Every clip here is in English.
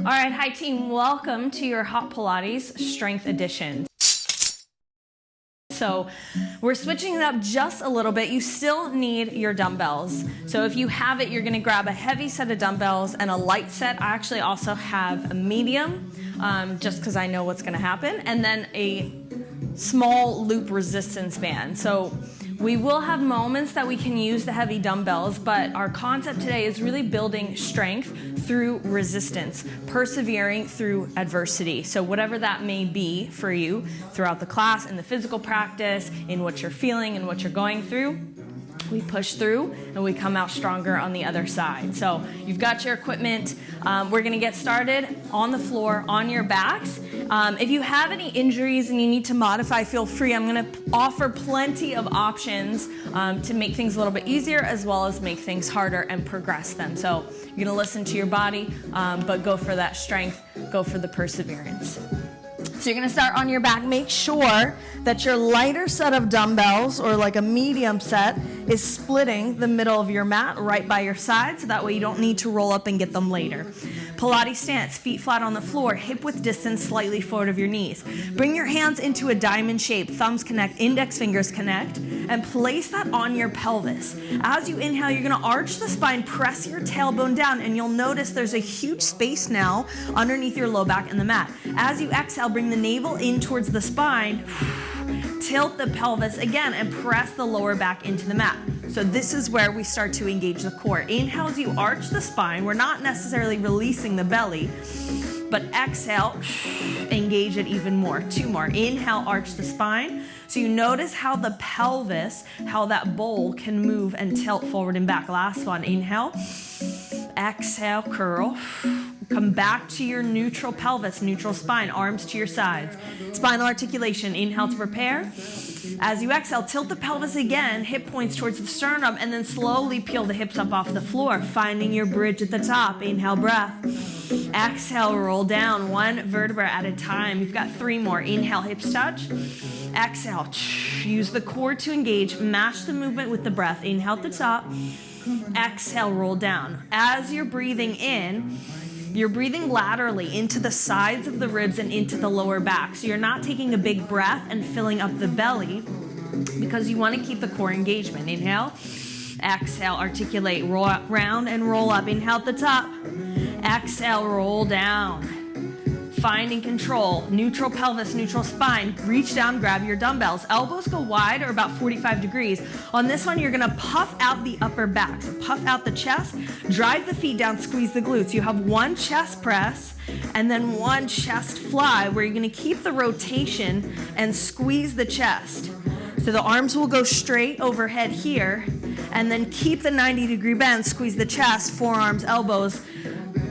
All right, hi team, welcome to your Hot Pilates Strength Edition. So we're switching it up just a little bit. You still need your dumbbells. So if you have it, you're gonna grab a heavy set of dumbbells and a light set. I actually also have a medium, just because I know what's gonna happen, and then a small loop resistance band. So we will have moments that we can use the heavy dumbbells, but our concept today is really building strength through resistance, persevering through adversity. So whatever that may be for you throughout the class, in the physical practice, in what you're feeling and what you're going through, we push through and we come out stronger on the other side. So you've got your equipment. We're gonna get started on the floor, on your backs. If you have any injuries and you need to modify, feel free. I'm gonna offer plenty of options to make things a little bit easier as well as make things harder and progress them. So you're gonna listen to your body, but go for that strength, go for the perseverance. So you're gonna start on your back. Make sure that your lighter set of dumbbells, or like a medium set, is splitting the middle of your mat right by your side, so that way you don't need to roll up and get them later. Pilates stance, feet flat on the floor, hip width distance slightly forward of your knees. Bring your hands into a diamond shape, thumbs connect, index fingers connect, and place that on your pelvis. As you inhale, you're gonna arch the spine, press your tailbone down, and you'll notice there's a huge space now underneath your low back and the mat. As you exhale, bring the navel in towards the spine, tilt the pelvis again, and press the lower back into the mat. So this is where we start to engage the core. Inhale as you arch the spine. We're not necessarily releasing the belly, but exhale, engage it even more. Two more. Inhale, arch the spine. So you notice how the pelvis, how that bowl can move and tilt forward and back. Last one. Inhale, exhale, curl. Come back to your neutral pelvis, neutral spine, arms to your sides. Spinal articulation, inhale to prepare. As you exhale, tilt the pelvis again, hip points towards the sternum, and then slowly peel the hips up off the floor, finding your bridge at the top. Inhale, breath. Exhale, roll down, one vertebra at a time. You've got three more. Inhale, hips touch. Exhale, use the core to engage. Match the movement with the breath. Inhale at the top. Exhale, roll down. As you're breathing in, you're breathing laterally into the sides of the ribs and into the lower back. So you're not taking a big breath and filling up the belly, because you want to keep the core engagement. Inhale, exhale, articulate, roll up, round and roll up. Inhale at the top. Exhale, roll down. Finding control, neutral pelvis, neutral spine. Reach down, grab your dumbbells. Elbows go wide or about 45 degrees. On this one, you're gonna puff out the upper back. So puff out the chest, drive the feet down, squeeze the glutes. You have one chest press and then one chest fly, where you're gonna keep the rotation and squeeze the chest. So the arms will go straight overhead here, and then keep the 90-degree bend, squeeze the chest, forearms, elbows,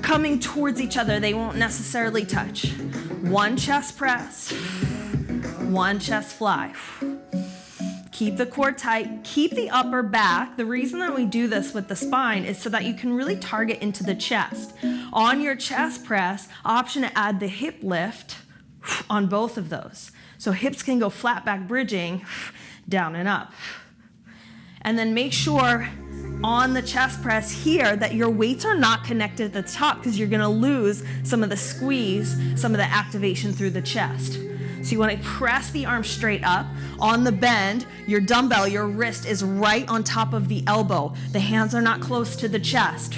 coming towards each other. They won't necessarily touch. One chest press, one chest fly. Keep the core tight, keep the upper back. The reason that we do this with the spine is so that you can really target into the chest. On your chest press, option to add the hip lift on both of those. So hips can go flat back bridging, down and up. And then make sure on the chest press here that your weights are not connected at the top, because you're gonna lose some of the squeeze, some of the activation through the chest. So you wanna press the arm straight up. On the bend, your dumbbell, your wrist is right on top of the elbow. The hands are not close to the chest.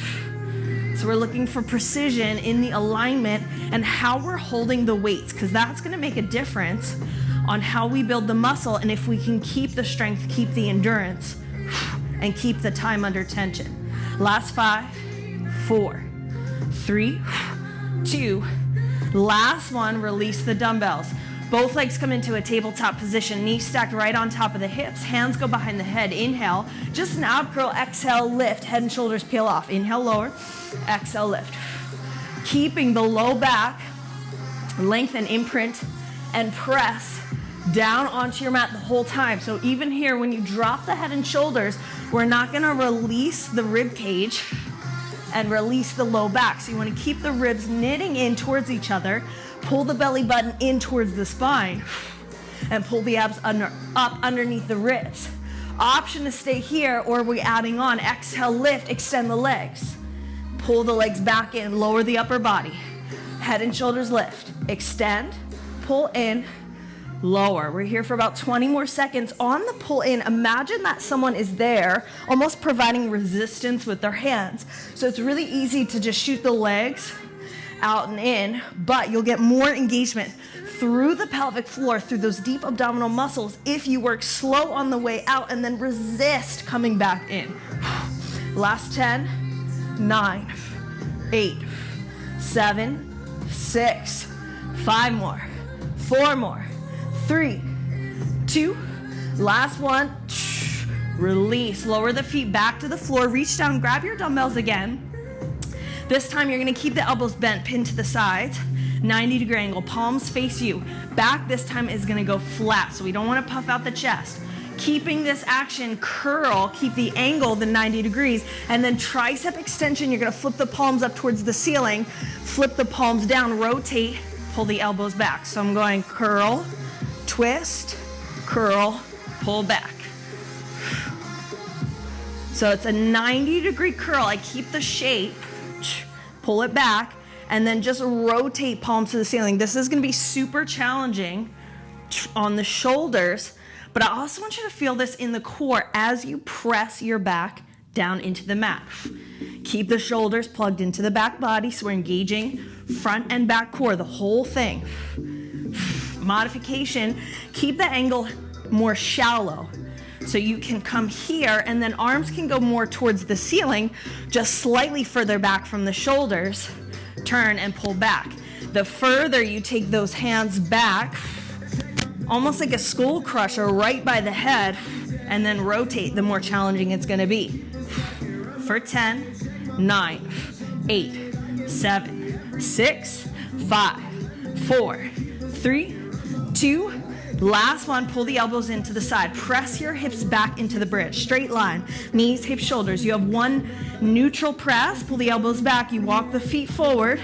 So we're looking for precision in the alignment and how we're holding the weights, because that's gonna make a difference on how we build the muscle, and if we can keep the strength, keep the endurance, and keep the time under tension. Last 5, 4, 3, 2. Last one, release the dumbbells. Both legs come into a tabletop position, knees stacked right on top of the hips, hands go behind the head. Inhale, just an ab curl, exhale, lift, head and shoulders peel off. Inhale, lower, exhale, lift. Keeping the low back, lengthen, imprint, and press down onto your mat the whole time. So even here, when you drop the head and shoulders, we're not gonna release the rib cage and release the low back. So you wanna keep the ribs knitting in towards each other, pull the belly button in towards the spine, and pull the abs up underneath the ribs. Option to stay here, or we're adding on. Exhale, lift, extend the legs. Pull the legs back in, lower the upper body. Head and shoulders lift. Extend, pull in, lower. We're here for about 20 more seconds. On the pull in, imagine that someone is there almost providing resistance with their hands. So it's really easy to just shoot the legs out and in, but you'll get more engagement through the pelvic floor, through those deep abdominal muscles if you work slow on the way out and then resist coming back in. Last 10, 9, 8, 7, 6, 5 more, 4 more, 3, 2, last one. Release, lower the feet back to the floor, reach down, grab your dumbbells again. This time you're gonna keep the elbows bent, pinned to the sides, 90-degree angle, palms face you. Back this time is gonna go flat, so we don't wanna puff out the chest. Keeping this action, curl, keep the angle, the 90 degrees, and then tricep extension, you're gonna flip the palms up towards the ceiling, flip the palms down, rotate, pull the elbows back. So I'm going curl, twist, curl, pull back. So it's a 90-degree curl. I keep the shape, pull it back, and then just rotate palms to the ceiling. This is gonna be super challenging on the shoulders, but I also want you to feel this in the core as you press your back down into the mat. Keep the shoulders plugged into the back body, so we're engaging front and back core, the whole thing. Modification, keep the angle more shallow. So you can come here and then arms can go more towards the ceiling, just slightly further back from the shoulders. Turn and pull back. The further you take those hands back, almost like a skull crusher right by the head, and then rotate, the more challenging it's gonna be. For 10, 9, 8, 7, 6, 5, 4, 3, 2, last one, pull the elbows into the side. Press your hips back into the bridge. Straight line, knees, hips, shoulders. You have one neutral press, pull the elbows back. You walk the feet forward,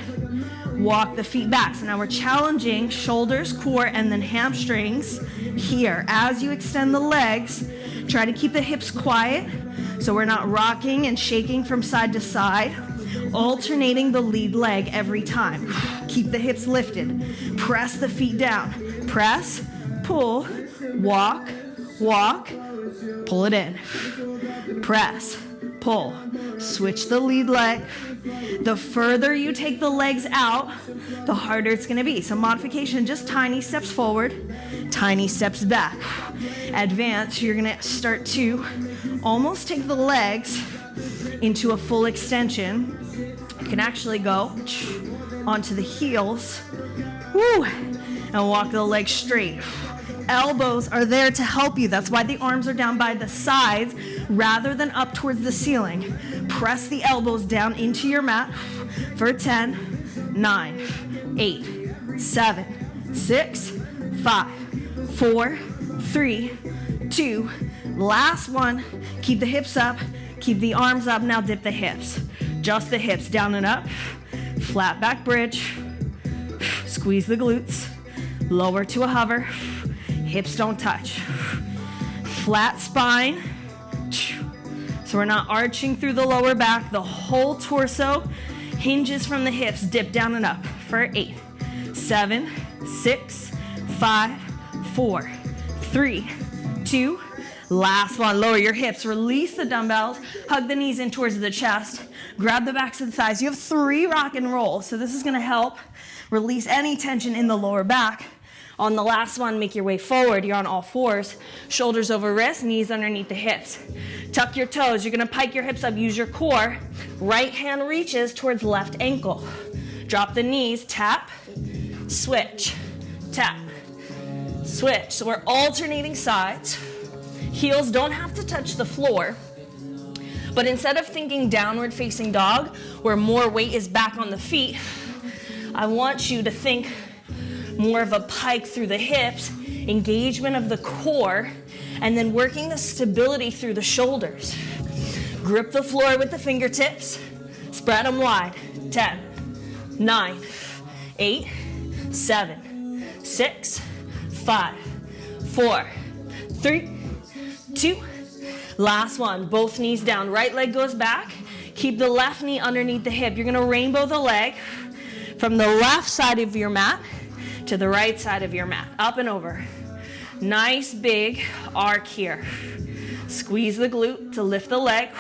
walk the feet back. So now we're challenging shoulders, core, and then hamstrings here. As you extend the legs, try to keep the hips quiet so we're not rocking and shaking from side to side. Alternating the lead leg every time. Keep the hips lifted. Press the feet down. Press, pull, walk, walk, pull it in. Press, pull, switch the lead leg. The further you take the legs out, the harder it's gonna be. So modification, just tiny steps forward, tiny steps back. Advance, you're gonna start to almost take the legs into a full extension. You can actually go onto the heels, woo, and walk the legs straight. Elbows are there to help you. That's why the arms are down by the sides rather than up towards the ceiling. Press the elbows down into your mat for 10, 9, 8, 7, 6, 5, 4, 3, 2, last one. Keep the hips up, keep the arms up. Now dip the hips. Just the hips, down and up. Flat back bridge. Squeeze the glutes. Lower to a hover. Hips don't touch. Flat spine. So we're not arching through the lower back. The whole torso hinges from the hips. Dip down and up for 8, 7, 6, 5, 4, 3, 2, last one. Lower your hips. Release the dumbbells. Hug the knees in towards the chest. Grab the backs of the thighs. You have 3 rock and roll. So this is going to help release any tension in the lower back. On the last one, make your way forward. You're on all fours. Shoulders over wrists, knees underneath the hips. Tuck your toes. You're going to pike your hips up. Use your core. Right hand reaches towards left ankle. Drop the knees. Tap. Switch. Tap. Switch. So we're alternating sides. Heels don't have to touch the floor. But instead of thinking downward facing dog, where more weight is back on the feet, I want you to think more of a pike through the hips, engagement of the core, and then working the stability through the shoulders. Grip the floor with the fingertips, spread them wide. 10, 9, 8, 7, 6, 5, 4, 3, 2, last one. Both knees down, right leg goes back. Keep the left knee underneath the hip. You're gonna rainbow the leg from the left side of your mat to the right side of your mat. Up and over. Nice big arc here. Squeeze the glute to lift the leg.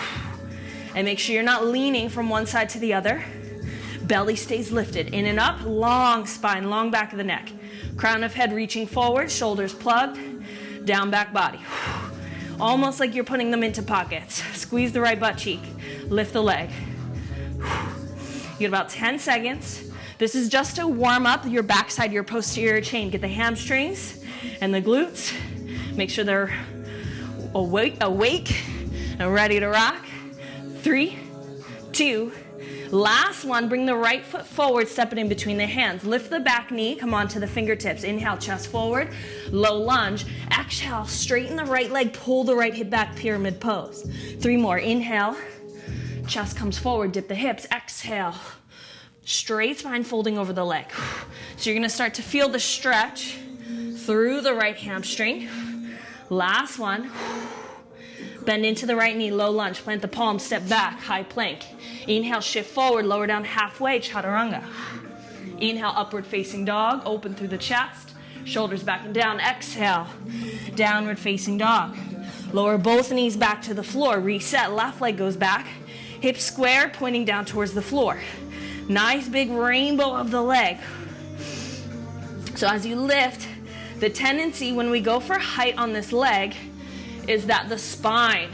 And make sure you're not leaning from one side to the other. Belly stays lifted. In and up. Long spine, long back of the neck. Crown of head reaching forward. Shoulders plugged. Down back body. Almost like you're putting them into pockets. Squeeze the right butt cheek. Lift the leg. You get about 10 seconds. This is just to warm up your backside, your posterior chain. Get the hamstrings and the glutes. Make sure they're awake and ready to rock. 3, 2, last one. Bring the right foot forward, step it in between the hands. Lift the back knee, come on to the fingertips. Inhale, chest forward, low lunge. Exhale, straighten the right leg, pull the right hip back, pyramid pose. 3 more. Inhale, chest comes forward, dip the hips. Exhale, straight spine folding over the leg. So you're gonna start to feel the stretch through the right hamstring. Last one. Bend into the right knee, low lunge. Plant the palm, step back, high plank. Inhale, shift forward, lower down halfway, chaturanga. Inhale, upward facing dog, open through the chest. Shoulders back and down. Exhale, downward facing dog. Lower both knees back to the floor. Reset, left leg goes back. Hips square, pointing down towards the floor. Nice big rainbow of the leg. So as you lift, the tendency when we go for height on this leg is that the spine,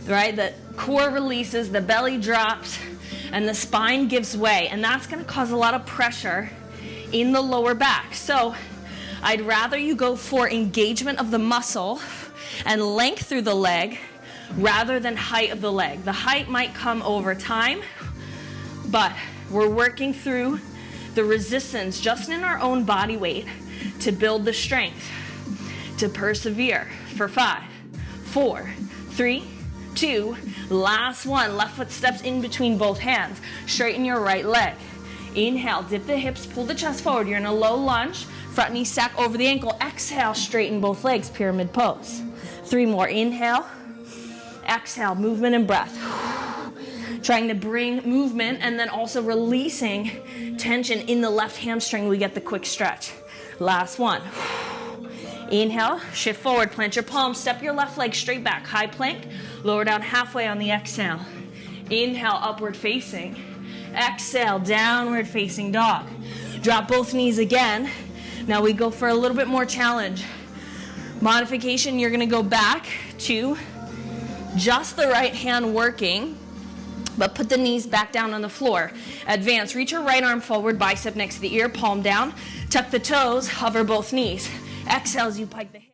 right, the core releases, the belly drops, and the spine gives way. And that's going to cause a lot of pressure in the lower back. So I'd rather you go for engagement of the muscle and length through the leg rather than height of the leg. The height might come over time, but we're working through the resistance just in our own body weight to build the strength, to persevere for 5, 4, 3, 2, last one. Left foot steps in between both hands. Straighten your right leg. Inhale, dip the hips, pull the chest forward. You're in a low lunge. Front knee stack over the ankle. Exhale, straighten both legs, pyramid pose. 3 more. Inhale, exhale, movement and breath. Trying to bring movement and then also releasing tension in the left hamstring. We get the quick stretch. Last one. Inhale, shift forward, plant your palms, step your left leg straight back, high plank, lower down halfway on the exhale. Inhale, upward facing. Exhale, downward facing dog. Drop both knees again. Now we go for a little bit more challenge. Modification, you're gonna go back to just the right hand working, but put the knees back down on the floor. Advance, reach your right arm forward, bicep next to the ear, palm down. Tuck the toes, hover both knees. Exhale as you pike the hips.